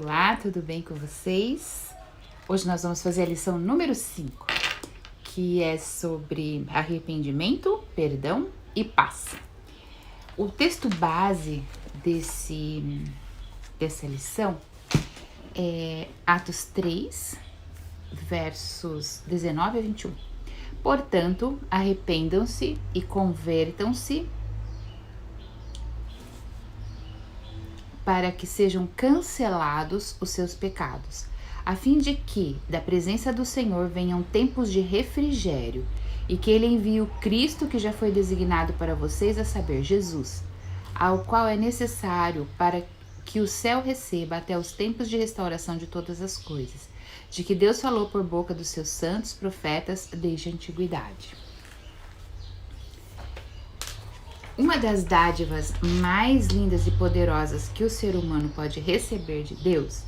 Olá, tudo bem com vocês? Hoje nós vamos fazer a lição número 5, que é sobre arrependimento, perdão e paz. O texto base dessa lição é Atos 3, versos 19 a 21. Portanto, arrependam-se e convertam-se para que sejam cancelados os seus pecados, a fim de que da presença do Senhor venham tempos de refrigério, e que Ele envie o Cristo que já foi designado para vocês, a saber, Jesus, ao qual é necessário para que o céu receba até os tempos de restauração de todas as coisas, de que Deus falou por boca dos seus santos profetas desde a antiguidade. Uma das dádivas mais lindas e poderosas que o ser humano pode receber de Deus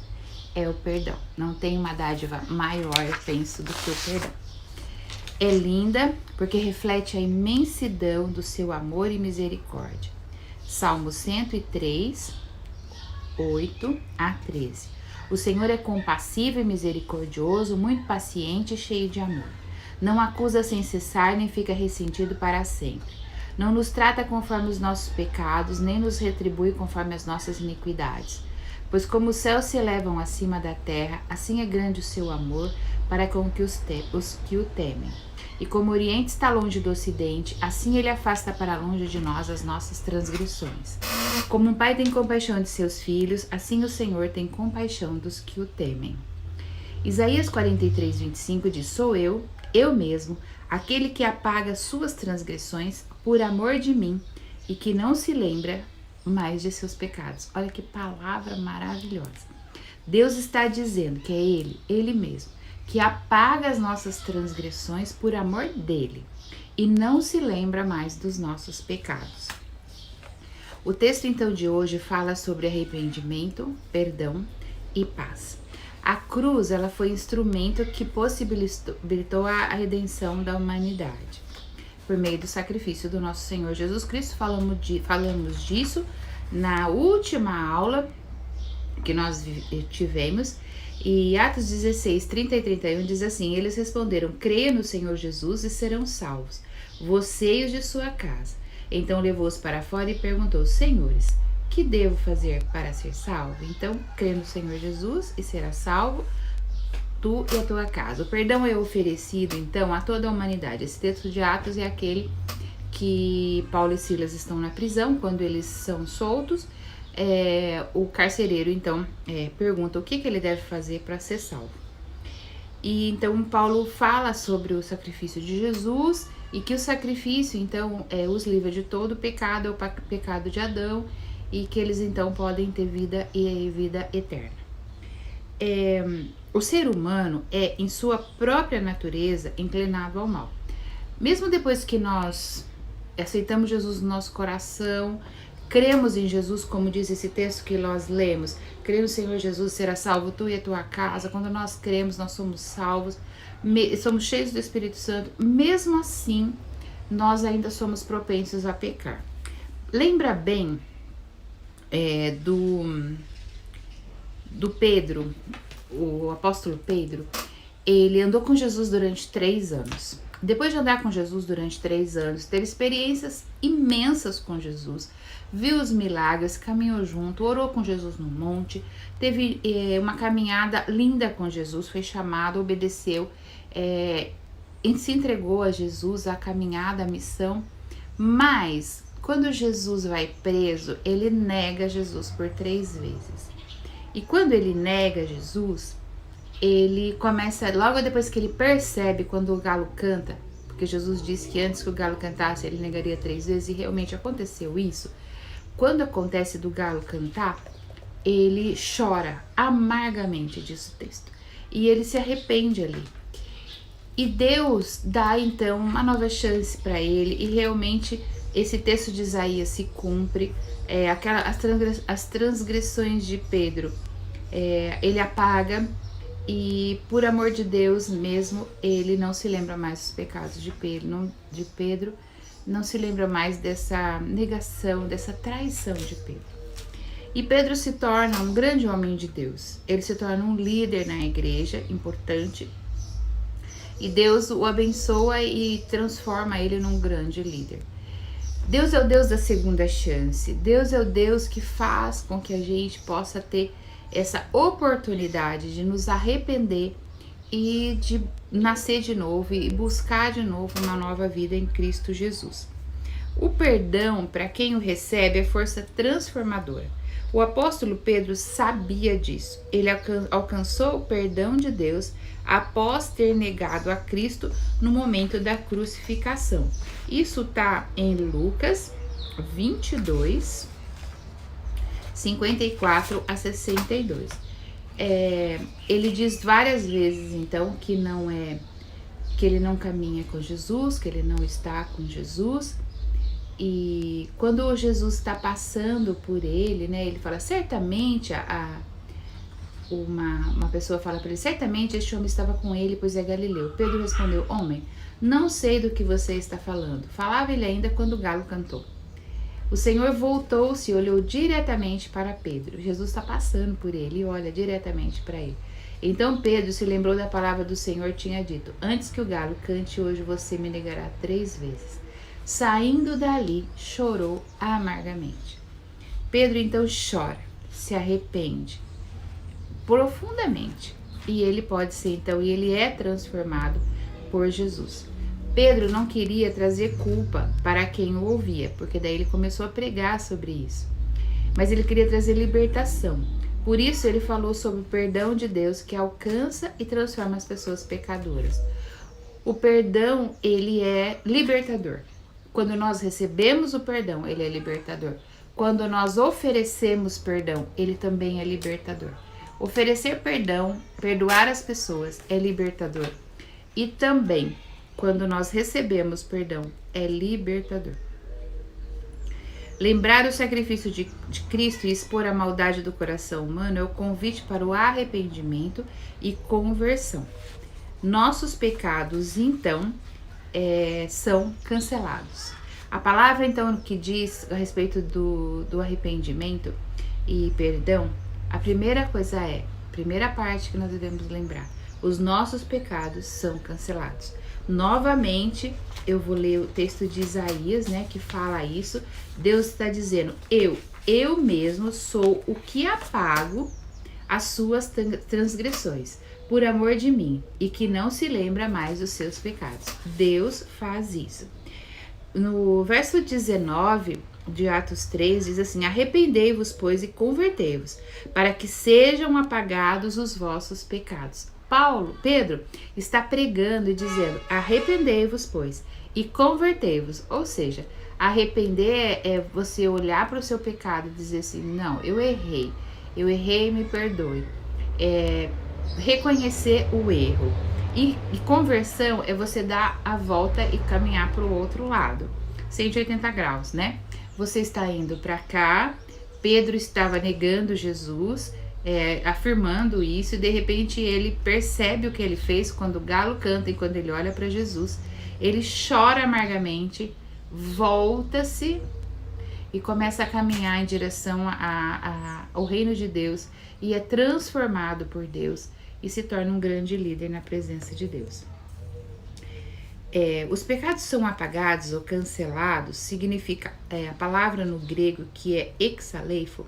é o perdão. Não tem uma dádiva maior, eu penso, do que o perdão. É linda porque reflete a imensidão do seu amor e misericórdia. Salmo 103, 8 a 13. O Senhor é compassivo e misericordioso, muito paciente e cheio de amor. Não acusa sem cessar, nem fica ressentido para sempre. Não nos trata conforme os nossos pecados, nem nos retribui conforme as nossas iniquidades. Pois como os céus se elevam acima da terra, assim é grande o seu amor para com os que o temem. E como o Oriente está longe do Ocidente, assim ele afasta para longe de nós as nossas transgressões. Como um pai tem compaixão de seus filhos, assim o Senhor tem compaixão dos que o temem. Isaías 43, 25 diz: Sou eu mesmo, aquele que apaga suas transgressões por amor de mim e que não se lembra mais de seus pecados. Olha que palavra maravilhosa. Deus está dizendo que é Ele mesmo, que apaga as nossas transgressões por amor dele e não se lembra mais dos nossos pecados. O texto então de hoje fala sobre arrependimento, perdão e paz. A cruz, ela foi instrumento que possibilitou a redenção da humanidade. Por meio do sacrifício do nosso Senhor Jesus Cristo, falamos disso na última aula que nós tivemos. E Atos 16, 30 e 31 diz assim: Eles responderam: Creia no Senhor Jesus e serão salvos, você e os de sua casa. Então levou-os para fora e perguntou: Senhores, que devo fazer para ser salvo? Então, crê no Senhor Jesus e será salvo, tu e a tua casa. O perdão é oferecido, então, a toda a humanidade. Esse texto de Atos é aquele que Paulo e Silas estão na prisão, quando eles são soltos. O carcereiro, então, pergunta o que ele deve fazer para ser salvo. E, então, Paulo fala sobre o sacrifício de Jesus e que o sacrifício, então, os livra de todo o pecado, é o pecado de Adão, e que eles então podem ter vida e vida eterna. O ser humano é, em sua própria natureza, inclinado ao mal. Mesmo depois que nós aceitamos Jesus no nosso coração, cremos em Jesus, como diz esse texto que nós lemos, crê no Senhor Jesus, será salvo tu e a tua casa. Quando nós cremos, nós somos salvos, somos cheios do Espírito Santo. Mesmo assim, nós ainda somos propensos a pecar. Lembra bem do Pedro, o apóstolo Pedro. Ele andou com Jesus durante 3 anos. Depois de andar com Jesus durante 3 anos, teve experiências imensas com Jesus, viu os milagres, caminhou junto, orou com Jesus no monte, teve uma caminhada linda com Jesus, foi chamado, obedeceu, se entregou a Jesus, a caminhada, a missão. Mas quando Jesus vai preso, ele nega Jesus por 3 vezes. E quando ele nega Jesus, ele começa, logo depois que ele percebe, quando o galo canta, porque Jesus disse que antes que o galo cantasse, ele negaria 3 vezes, e realmente aconteceu isso. Quando acontece do galo cantar, ele chora amargamente, diz o texto. E ele se arrepende ali. E Deus dá então uma nova chance para ele, e realmente esse texto de Isaías se cumpre. As transgressões de Pedro, ele apaga, e por amor de Deus mesmo, ele não se lembra mais dos pecados de Pedro, não se lembra mais dessa negação, dessa traição de Pedro. E Pedro se torna um grande homem de Deus. Ele se torna um líder na igreja, importante. E Deus o abençoa e transforma ele num grande líder. Deus é o Deus da segunda chance. Deus é o Deus que faz com que a gente possa ter essa oportunidade de nos arrepender e de nascer de novo e buscar de novo uma nova vida em Cristo Jesus. O perdão, para quem o recebe, é força transformadora. O apóstolo Pedro sabia disso. Ele alcançou o perdão de Deus após ter negado a Cristo no momento da crucificação. Isso está em Lucas 22, 54 a 62. Ele diz várias vezes, então, que ele não caminha com Jesus, que ele não está com Jesus. E quando Jesus está passando por ele, né, ele fala, certamente, uma pessoa fala para ele, certamente este homem estava com ele, pois é Galileu. Pedro respondeu, homem, não sei do que você está falando. Falava ele ainda quando o galo cantou. O Senhor voltou-se e olhou diretamente para Pedro. Jesus está passando por ele e olha diretamente para ele. Então Pedro se lembrou da palavra do Senhor, tinha dito, antes que o galo cante, hoje você me negará 3 vezes. Saindo dali, chorou amargamente. Pedro então chora, se arrepende profundamente. E ele pode ser então, e ele é transformado por Jesus. Pedro não queria trazer culpa para quem o ouvia, porque daí ele começou a pregar sobre isso. Mas ele queria trazer libertação. Por isso ele falou sobre o perdão de Deus que alcança e transforma as pessoas pecadoras. O perdão, ele é libertador. Quando nós recebemos o perdão, ele é libertador. Quando nós oferecemos perdão, ele também é libertador. Oferecer perdão, perdoar as pessoas é libertador. E também, quando nós recebemos perdão, é libertador. Lembrar o sacrifício de Cristo e expor a maldade do coração humano é o convite para o arrependimento e conversão. Nossos pecados, então, são cancelados. A palavra, então, que diz a respeito do arrependimento e perdão, a primeira parte que nós devemos lembrar, os nossos pecados são cancelados. Novamente, eu vou ler o texto de Isaías, né, que fala isso. Deus está dizendo, eu mesmo sou o que apago as suas transgressões, por amor de mim, e que não se lembra mais dos seus pecados. Deus faz isso. No verso 19 de Atos 3, diz assim, arrependei-vos, pois, e convertei-vos, para que sejam apagados os vossos pecados. Pedro está pregando e dizendo, arrependei-vos, pois, e convertei-vos. Ou seja, arrepender é você olhar para o seu pecado e dizer assim, não, eu errei, me perdoe. Reconhecer o erro. E conversão é você dar a volta e caminhar para o outro lado, 180 graus, né? Você está indo para cá, Pedro estava negando Jesus, afirmando isso, e de repente ele percebe o que ele fez quando o galo canta e quando ele olha para Jesus, ele chora amargamente, volta-se e começa a caminhar em direção ao reino de Deus e é transformado por Deus e se torna um grande líder na presença de Deus. Os pecados são apagados ou cancelados, significa, a palavra no grego que é exaleifo,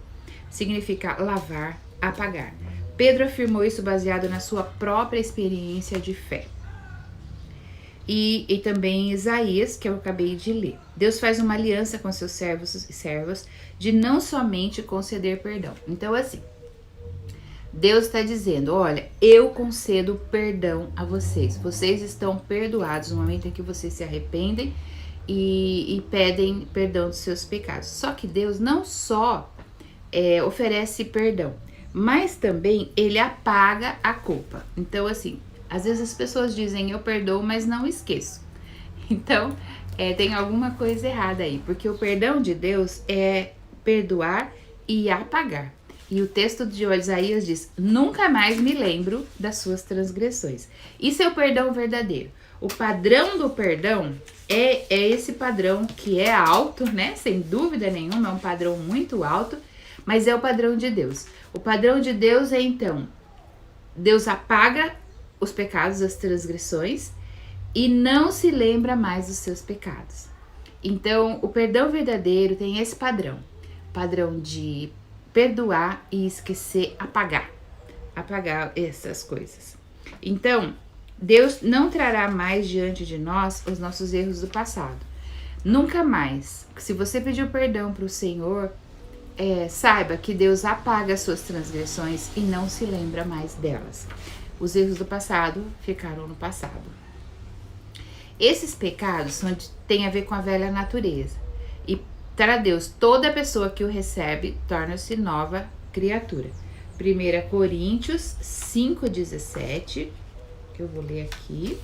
significa lavar, apagar. Pedro afirmou isso baseado na sua própria experiência de fé. E também em Isaías, que eu acabei de ler. Deus faz uma aliança com seus servos e servas de não somente conceder perdão. Então, assim, Deus está dizendo, olha, eu concedo perdão a vocês. Vocês estão perdoados no momento em que vocês se arrependem e pedem perdão dos seus pecados. Só que Deus não só oferece perdão, mas também ele apaga a culpa. Então, assim, às vezes as pessoas dizem, eu perdoo, mas não esqueço. Então, tem alguma coisa errada aí, porque o perdão de Deus é perdoar e apagar. E o texto de Isaías diz, nunca mais me lembro das suas transgressões. Isso é o perdão verdadeiro. O padrão do perdão é esse padrão que é alto, né? Sem dúvida nenhuma, é um padrão muito alto, Mas é o padrão de Deus. O padrão de Deus é, então, Deus apaga os pecados, as transgressões, e não se lembra mais dos seus pecados. Então, o perdão verdadeiro tem esse padrão. Padrão de perdoar e esquecer, apagar essas coisas. Então, Deus não trará mais diante de nós os nossos erros do passado. Nunca mais. Se você pediu perdão para o Senhor, saiba que Deus apaga as suas transgressões e não se lembra mais delas. Os erros do passado ficaram no passado. Esses pecados têm a ver com a velha natureza. E para Deus, toda pessoa que o recebe torna-se nova criatura. 1 Coríntios 5,17, que eu vou ler aqui.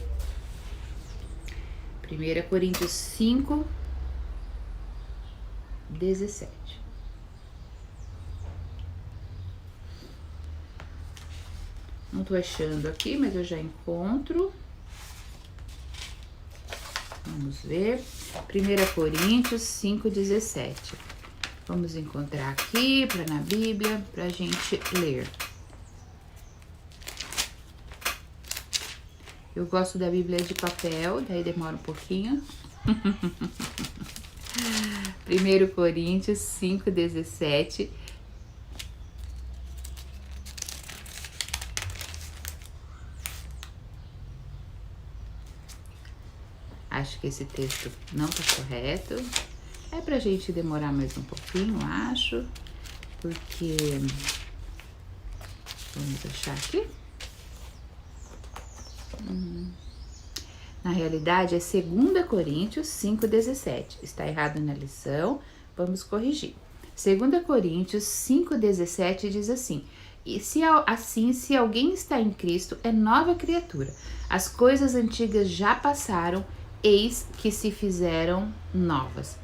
1 Coríntios 5,17. Não tô achando aqui, mas eu já encontro. Vamos ver. 1 Coríntios 5,17. Vamos encontrar aqui na Bíblia pra gente ler. Eu gosto da Bíblia de papel, daí demora um pouquinho. 1 Coríntios 5,17. Acho que esse texto não tá correto. É pra gente demorar mais um pouquinho, acho. Porque... Vamos achar aqui. Na realidade, é 2 Coríntios 5,17. Está errado na lição, vamos corrigir. 2 Coríntios 5,17 diz assim: e se alguém está em Cristo, é nova criatura. As coisas antigas já passaram, eis que se fizeram novas.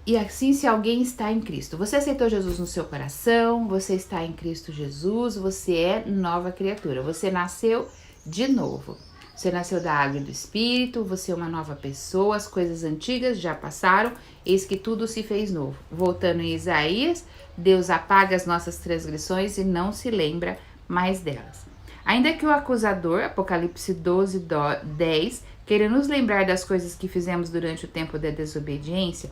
E assim, se alguém está em Cristo, você aceitou Jesus no seu coração, você está em Cristo Jesus, você é nova criatura, você nasceu de novo. Você nasceu da água e do Espírito, você é uma nova pessoa, as coisas antigas já passaram, eis que tudo se fez novo. Voltando em Isaías, Deus apaga as nossas transgressões e não se lembra mais delas. Ainda que o acusador, Apocalipse 12:10, queira nos lembrar das coisas que fizemos durante o tempo da desobediência,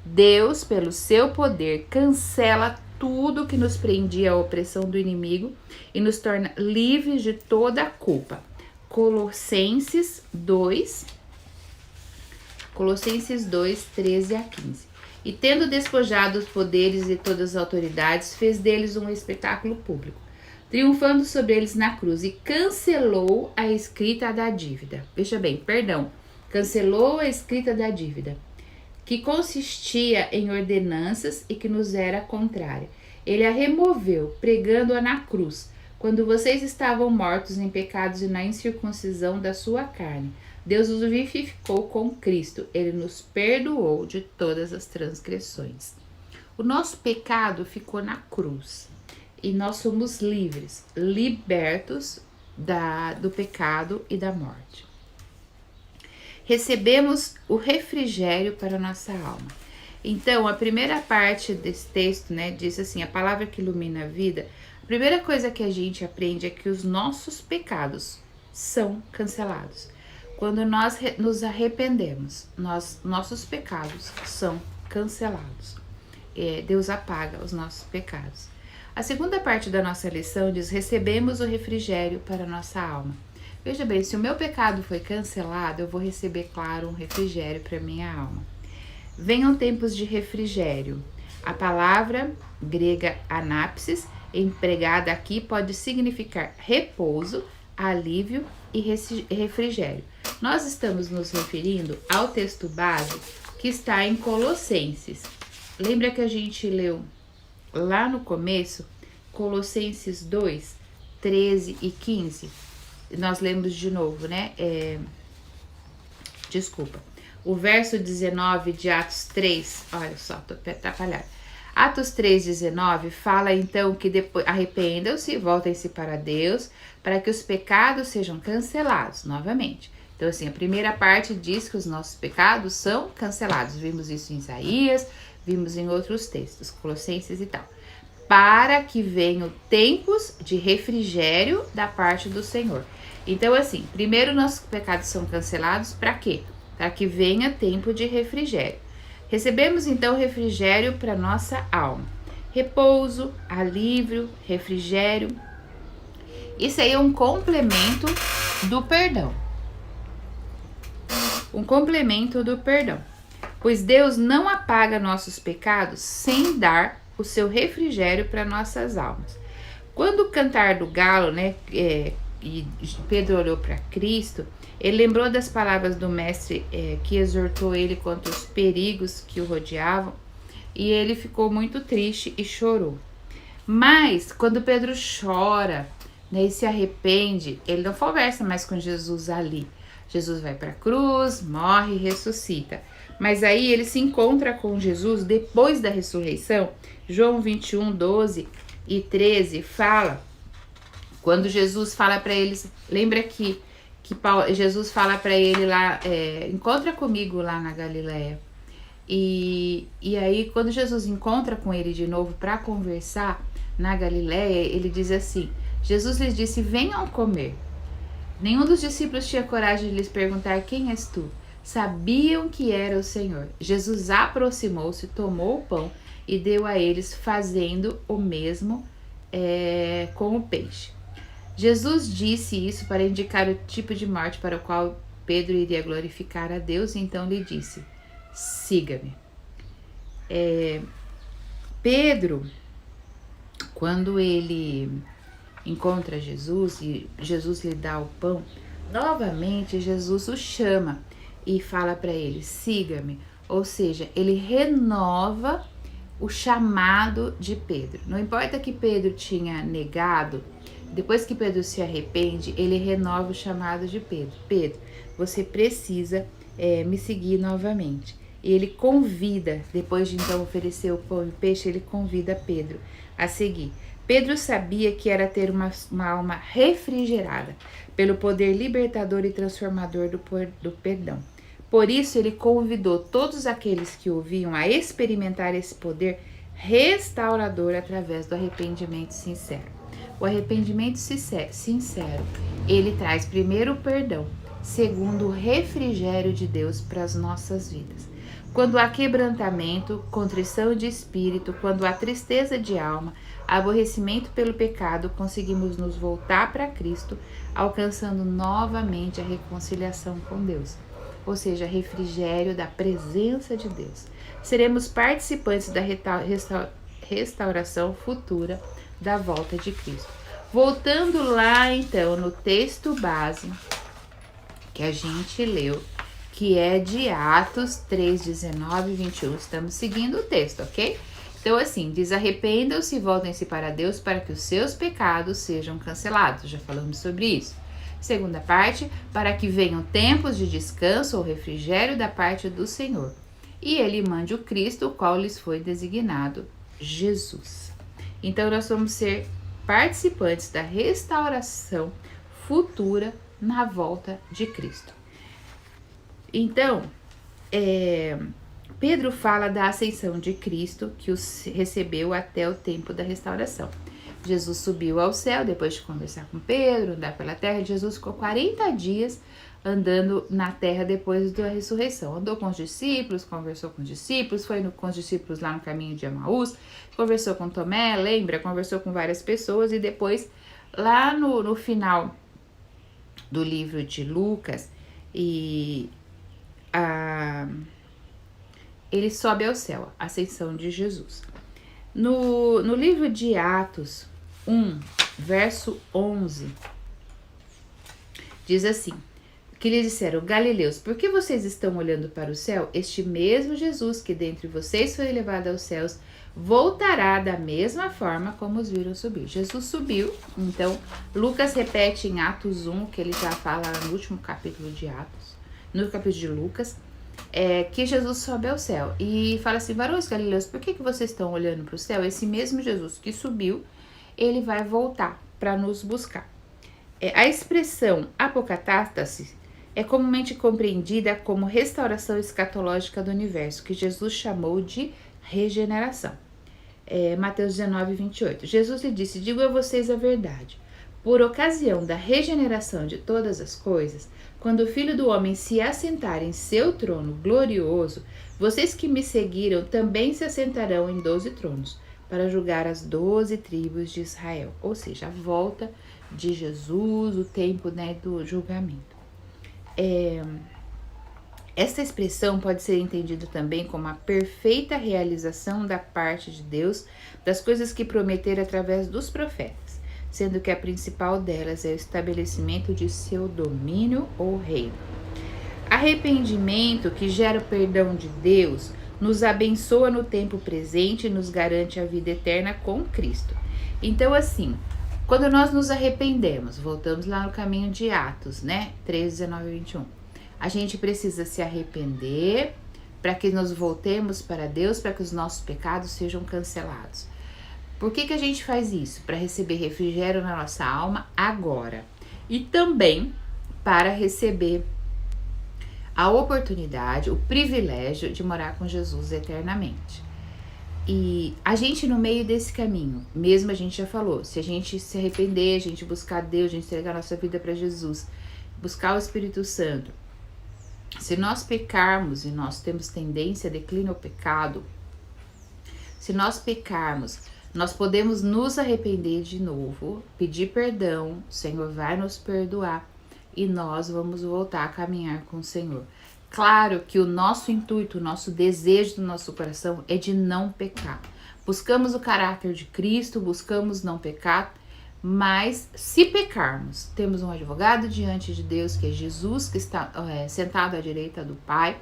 Deus, pelo seu poder, cancela tudo que nos prendia à opressão do inimigo e nos torna livres de toda a culpa. Colossenses 2, 13 a 15. E tendo despojado os poderes e todas as autoridades, fez deles um espetáculo público, triunfando sobre eles na cruz, e cancelou a escrita da dívida. Veja bem, cancelou a escrita da dívida, que consistia em ordenanças e que nos era contrária. Ele a removeu, pregando-a na cruz, quando vocês estavam mortos em pecados e na incircuncisão da sua carne. Deus os vivificou com Cristo. Ele nos perdoou de todas as transgressões. O nosso pecado ficou na cruz e nós somos livres, libertos do pecado e da morte. Recebemos o refrigério para a nossa alma. Então, a primeira parte desse texto, diz assim: a palavra que ilumina a vida. A primeira coisa que a gente aprende é que os nossos pecados são cancelados. Quando nós nos arrependemos, nossos pecados são cancelados. Deus apaga os nossos pecados. A segunda parte da nossa lição diz: recebemos o refrigério para a nossa alma. Veja bem, se o meu pecado foi cancelado, eu vou receber, claro, um refrigério para minha alma. Venham tempos de refrigério. A palavra grega anapsis, empregada aqui, pode significar repouso, alívio e refrigério. Nós estamos nos referindo ao texto base que está em Colossenses. Lembra que a gente leu lá no começo, Colossenses 2, 13 e 15? Nós lemos de novo, o verso 19 de Atos 3, olha só, tô atrapalhada. Atos 3,19 fala então que depois arrependam-se, voltem-se para Deus, para que os pecados sejam cancelados novamente. Então, assim, a primeira parte diz que os nossos pecados são cancelados. Vimos isso em Isaías, vimos em outros textos, Colossenses e tal. Para que venham tempos de refrigério da parte do Senhor. Então, assim, primeiro nossos pecados são cancelados, para quê? Para que venha tempo de refrigério. Recebemos então refrigério para nossa alma. Repouso, alívio, refrigério. Isso aí é um complemento do perdão. Um complemento do perdão. Pois Deus não apaga nossos pecados sem dar o seu refrigério para nossas almas. Quando o cantar do galo, né, e Pedro olhou para Cristo, ele lembrou das palavras do mestre que exortou ele contra os perigos que o rodeavam, e ele ficou muito triste e chorou. Mas quando Pedro chora, né, e se arrepende, ele não conversa mais com Jesus ali. Jesus vai para a cruz, morre e ressuscita. Mas aí ele se encontra com Jesus depois da ressurreição. João 21, 12 e 13 fala, quando Jesus fala para eles, lembra que Jesus fala para ele lá, encontra comigo lá na Galileia. E aí quando Jesus encontra com ele de novo para conversar na Galileia, ele diz assim, Jesus lhes disse, venham comer. Nenhum dos discípulos tinha coragem de lhes perguntar, quem és tu? Sabiam que era o Senhor. Jesus aproximou-se, tomou o pão e deu a eles, fazendo o mesmo com o peixe. Jesus disse isso para indicar o tipo de morte para o qual Pedro iria glorificar a Deus, e então lhe disse, siga-me. Pedro, quando ele encontra Jesus e Jesus lhe dá o pão, novamente Jesus o chama e fala para ele, siga-me. Ou seja, ele renova o chamado de Pedro. Não importa que Pedro tinha negado, depois que Pedro se arrepende, ele renova o chamado de Pedro. Pedro, você precisa me seguir novamente. E ele convida, depois de então oferecer o pão e o peixe, ele convida Pedro a seguir. Pedro sabia que era ter uma alma refrigerada pelo poder libertador e transformador do perdão. Por isso, ele convidou todos aqueles que ouviam a experimentar esse poder restaurador através do arrependimento sincero. O arrependimento sincero, ele traz primeiro o perdão, segundo o refrigério de Deus para as nossas vidas. Quando há quebrantamento, contrição de espírito, quando há tristeza de alma, aborrecimento pelo pecado, conseguimos nos voltar para Cristo, alcançando novamente a reconciliação com Deus. Ou seja, refrigério da presença de Deus. Seremos participantes da restauração futura da volta de Cristo. Voltando lá então no texto base que a gente leu, que é de Atos 3, 19 e 21. Estamos seguindo o texto, ok? Então assim, diz, arrependam-se e voltem-se para Deus para que os seus pecados sejam cancelados. Já falamos sobre isso. Segunda parte, para que venham tempos de descanso ou refrigério da parte do Senhor. E ele mande o Cristo, o qual lhes foi designado, Jesus. Então nós vamos ser participantes da restauração futura na volta de Cristo. Então, Pedro fala da ascensão de Cristo, que os recebeu até o tempo da restauração. Jesus subiu ao céu, depois de conversar com Pedro, andar pela terra. Jesus ficou 40 dias andando na terra depois da ressurreição. Andou com os discípulos, conversou com os discípulos, foi com os discípulos lá no caminho de Emaús, conversou com Tomé, lembra? Conversou com várias pessoas e depois, lá no final do livro de Lucas, ele sobe ao céu, a ascensão de Jesus. No livro de Atos 1, verso 11, diz assim, que lhes disseram, Galileus, por que vocês estão olhando para o céu? Este mesmo Jesus que dentre vocês foi elevado aos céus, voltará da mesma forma como os viram subir. Jesus subiu, então Lucas repete em Atos 1, que ele já fala no último capítulo de Atos, no capítulo de Lucas, que Jesus sobe ao céu. E fala assim, varões galileus, por que vocês estão olhando para o céu? Esse mesmo Jesus que subiu, ele vai voltar para nos buscar. A expressão apocatástase é comumente compreendida como restauração escatológica do universo, que Jesus chamou de regeneração. Mateus 19, 28. Jesus lhe disse: digo a vocês a verdade. Por ocasião da regeneração de todas as coisas, quando o Filho do Homem se assentar em seu trono glorioso, vocês que me seguiram também se assentarão em 12 tronos, para julgar as 12 tribos de Israel. Ou seja, a volta de Jesus, o tempo, né, do julgamento. Essa expressão pode ser entendida também como a perfeita realização da parte de Deus das coisas que prometera através dos profetas, sendo que a principal delas é o estabelecimento de seu domínio ou reino. Arrependimento, que gera o perdão de Deus, nos abençoa no tempo presente e nos garante a vida eterna com Cristo. Então, assim, quando nós nos arrependemos, voltamos lá no caminho de Atos, né? 13, 19 e 21. A gente precisa se arrepender para que nós voltemos para Deus, para que os nossos pecados sejam cancelados. Por que a gente faz isso? Para receber refrigério na nossa alma agora. E também para receber a oportunidade, o privilégio de morar com Jesus eternamente. E a gente, no meio desse caminho, mesmo a gente já falou, se a gente se arrepender, a gente buscar Deus, a gente entregar a nossa vida para Jesus, buscar o Espírito Santo, se nós pecarmos, e nós temos tendência a declinar o pecado, se nós pecarmos, nós podemos nos arrepender de novo, pedir perdão, o Senhor vai nos perdoar e nós vamos voltar a caminhar com o Senhor. Claro que o nosso intuito, o nosso desejo do nosso coração é de não pecar. Buscamos o caráter de Cristo, buscamos não pecar, mas se pecarmos, temos um advogado diante de Deus, que é Jesus, que está sentado à direita do Pai,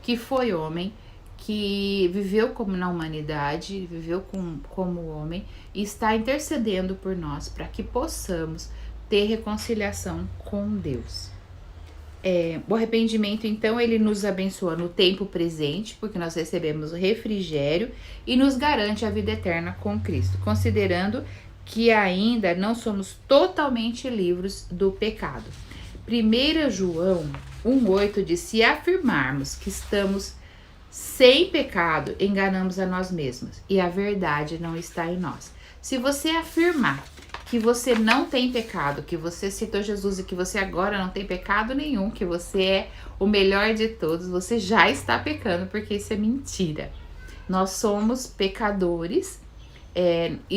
que foi homem, que viveu como na humanidade, viveu como homem e está intercedendo por nós para que possamos ter reconciliação com Deus. O arrependimento, então, ele nos abençoa no tempo presente, porque nós recebemos o refrigério e nos garante a vida eterna com Cristo, considerando que ainda não somos totalmente livres do pecado. 1 João 1,8 diz: se afirmarmos que estamos sem pecado, enganamos a nós mesmos e a verdade não está em nós. Se você afirmar que você não tem pecado, que você aceitou Jesus e que você agora não tem pecado nenhum, que você é o melhor de todos, você já está pecando, porque isso é mentira. Nós somos pecadores,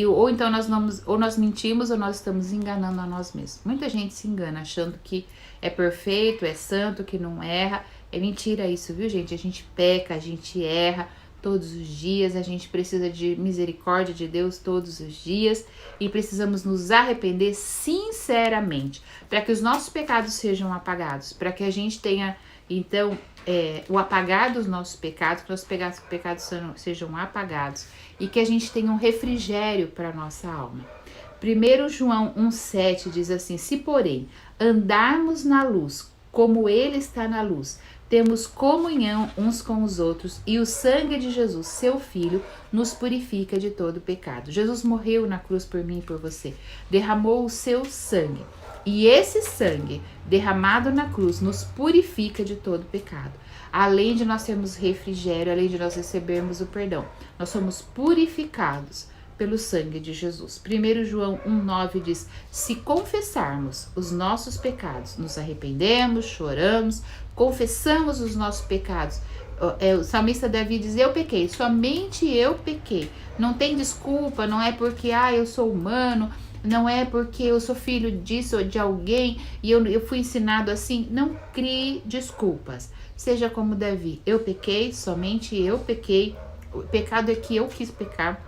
ou então nós mentimos ou nós estamos enganando a nós mesmos. Muita gente se engana achando que é perfeito, é santo, que não erra. É mentira isso, viu, gente? A gente peca, a gente erra todos os dias, a gente precisa de misericórdia de Deus todos os dias e precisamos nos arrepender sinceramente para que os nossos pecados sejam apagados, para que a gente tenha, então, o apagar dos nossos pecados, que nossos pecados sejam apagados e que a gente tenha um refrigério para a nossa alma. 1 João 1,7 diz assim: se porém andarmos na luz, como ele está na luz, temos comunhão uns com os outros e o sangue de Jesus, seu Filho, nos purifica de todo pecado. Jesus morreu na cruz por mim e por você, derramou o seu sangue. E esse sangue derramado na cruz nos purifica de todo pecado. Além de nós termos refrigério, além de nós recebermos o perdão, nós somos purificados pelo sangue de Jesus. 1 João 1,9 diz: se confessarmos os nossos pecados, nos arrependemos, choramos, confessamos os nossos pecados. O salmista Davi diz: eu pequei, somente eu pequei. Não tem desculpa, não é porque eu sou humano, não é porque eu sou filho disso ou de alguém e eu fui ensinado assim. Não crie desculpas. Seja como Davi: eu pequei, somente eu pequei. O pecado é que eu quis pecar.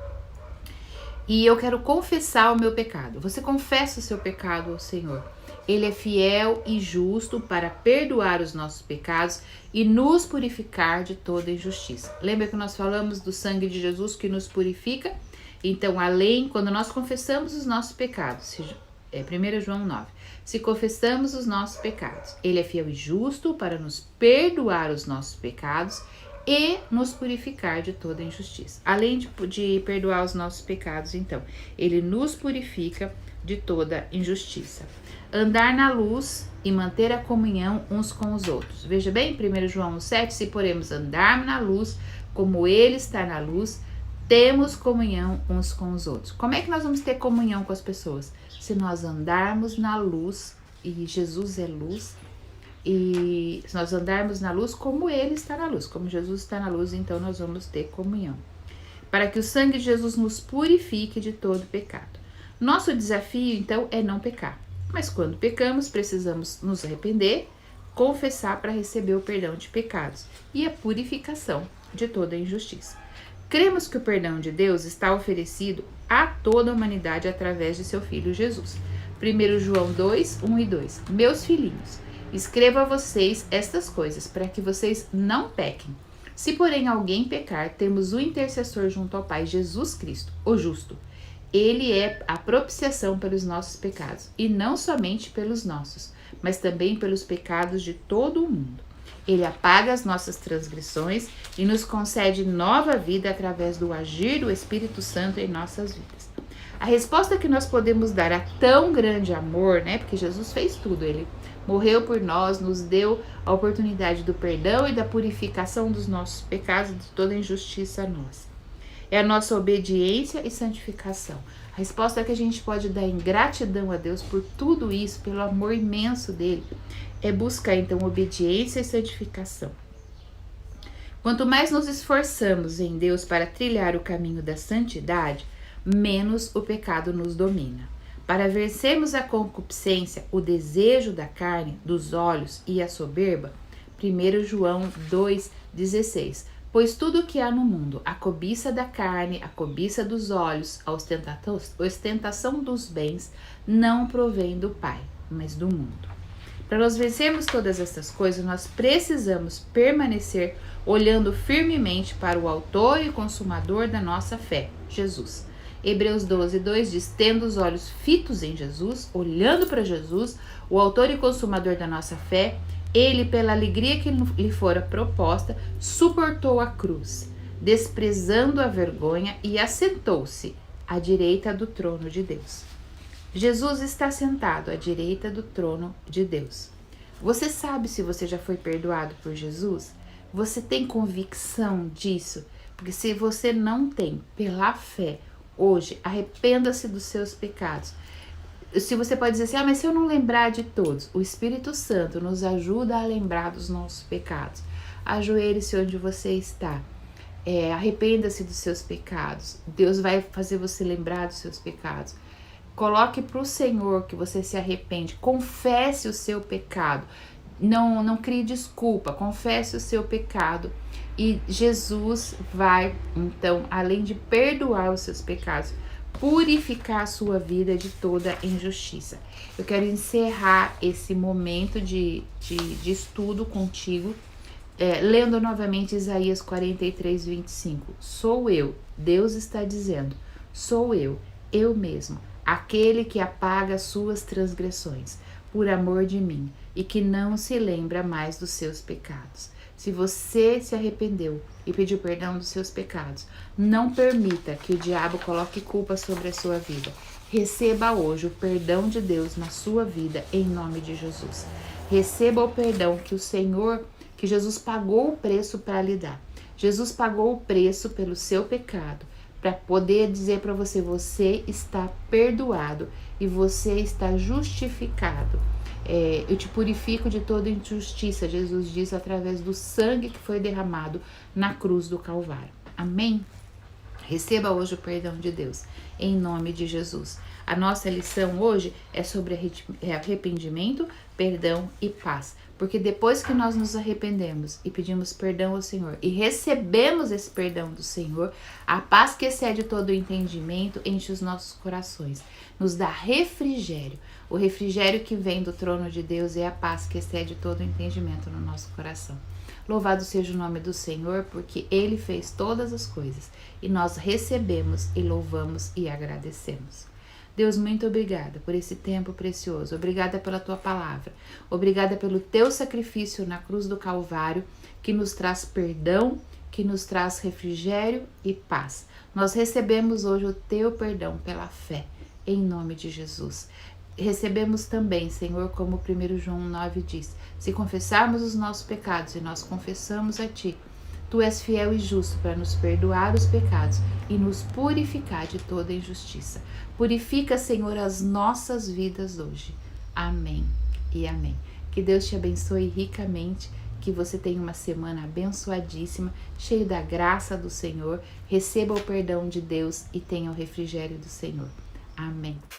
E eu quero confessar o meu pecado. Você confessa o seu pecado ao Senhor. Ele é fiel e justo para perdoar os nossos pecados e nos purificar de toda injustiça. Lembra que nós falamos do sangue de Jesus que nos purifica? Então, quando nós confessamos os nossos pecados, 1 João 9, se confessamos os nossos pecados, ele é fiel e justo para nos perdoar os nossos pecados e nos purificar de toda injustiça. Além de perdoar os nossos pecados, então, ele nos purifica de toda injustiça. andar na luz e manter a comunhão uns com os outros. Veja bem, 1 João 7, se poremos andar na luz, como ele está na luz, temos comunhão uns com os outros. Como é que nós vamos ter comunhão com as pessoas? Se nós andarmos na luz, e Jesus é luz, e se nós andarmos na luz como ele está na luz, como Jesus está na luz, então nós vamos ter comunhão. Para que o sangue de Jesus nos purifique de todo pecado. Nosso desafio, então, é não pecar. Mas quando pecamos, precisamos nos arrepender, confessar para receber o perdão de pecados e a purificação de toda injustiça. Cremos que o perdão de Deus está oferecido a toda a humanidade através de seu Filho Jesus. 1 João 2, 1 e 2. Meus filhinhos, escrevo a vocês estas coisas para que vocês não pequem. Se porém alguém pecar, temos o intercessor junto ao Pai, Jesus Cristo, o justo. Ele é a propiciação pelos nossos pecados, e não somente pelos nossos, mas também pelos pecados de todo o mundo. Ele apaga as nossas transgressões e nos concede nova vida através do agir do Espírito Santo em nossas vidas. A resposta que nós podemos dar a tão grande amor, né? Porque Jesus fez tudo, ele morreu por nós, nos deu a oportunidade do perdão e da purificação dos nossos pecados, de toda injustiça nossa. É a nossa obediência e santificação. A resposta que a gente pode dar em gratidão a Deus por tudo isso, pelo amor imenso dele, é buscar então obediência e santificação. Quanto mais nos esforçamos em Deus para trilhar o caminho da santidade, menos o pecado nos domina. Para vencermos a concupiscência, o desejo da carne, dos olhos e a soberba, 1 João 2,16. Pois tudo o que há no mundo, a cobiça da carne, a cobiça dos olhos, a ostentação dos bens, não provém do Pai, mas do mundo. Para nós vencermos todas essas coisas, nós precisamos permanecer olhando firmemente para o autor e consumador da nossa fé, Jesus. Hebreus 12:2 diz, tendo os olhos fitos em Jesus, olhando para Jesus, o autor e consumador da nossa fé, ele, pela alegria que lhe fora proposta, suportou a cruz, desprezando a vergonha, e assentou-se à direita do trono de Deus. Jesus está sentado à direita do trono de Deus. Você sabe se você já foi perdoado por Jesus? Você tem convicção disso? Porque se você não tem, pela fé, hoje, arrependa-se dos seus pecados. Se você pode dizer assim, mas se eu não lembrar de todos, o Espírito Santo nos ajuda a lembrar dos nossos pecados. Ajoelhe-se onde você está. Arrependa-se dos seus pecados. Deus vai fazer você lembrar dos seus pecados. Coloque para o Senhor que você se arrepende. Confesse o seu pecado. Não crie desculpa. Confesse o seu pecado. E Jesus vai, então, além de perdoar os seus pecados, purificar a sua vida de toda injustiça. Eu quero encerrar esse momento de estudo contigo, lendo novamente Isaías 43:25. Sou eu, Deus está dizendo, sou eu mesmo, aquele que apaga as suas transgressões, por amor de mim, e que não se lembra mais dos seus pecados. Se você se arrependeu e pediu perdão dos seus pecados, não permita que o diabo coloque culpa sobre a sua vida. Receba hoje o perdão de Deus na sua vida, em nome de Jesus. Receba o perdão que Jesus pagou o preço para lhe dar. Jesus pagou o preço pelo seu pecado, para poder dizer para você, você está perdoado e você está justificado. Eu te purifico de toda injustiça, Jesus diz, através do sangue que foi derramado na cruz do Calvário. Amém? Receba hoje o perdão de Deus, em nome de Jesus. A nossa lição hoje é sobre arrependimento, perdão e paz. Porque depois que nós nos arrependemos e pedimos perdão ao Senhor e recebemos esse perdão do Senhor, a paz que excede todo o entendimento enche os nossos corações, nos dá refrigério. O refrigério que vem do trono de Deus é a paz que excede todo o entendimento no nosso coração. Louvado seja o nome do Senhor, porque Ele fez todas as coisas e nós recebemos e louvamos e agradecemos. Deus, muito obrigada por esse tempo precioso. Obrigada pela tua palavra. Obrigada pelo teu sacrifício na cruz do Calvário, que nos traz perdão, que nos traz refrigério e paz. Nós recebemos hoje o teu perdão pela fé, em nome de Jesus. recebemos também, Senhor, como 1 João 9 diz, se confessarmos os nossos pecados, e nós confessamos a Ti, Tu és fiel e justo para nos perdoar os pecados e nos purificar de toda injustiça. Purifica, Senhor, as nossas vidas hoje. Amém e amém. Que Deus te abençoe ricamente, que você tenha uma semana abençoadíssima, cheia da graça do Senhor, receba o perdão de Deus e tenha o refrigério do Senhor. Amém.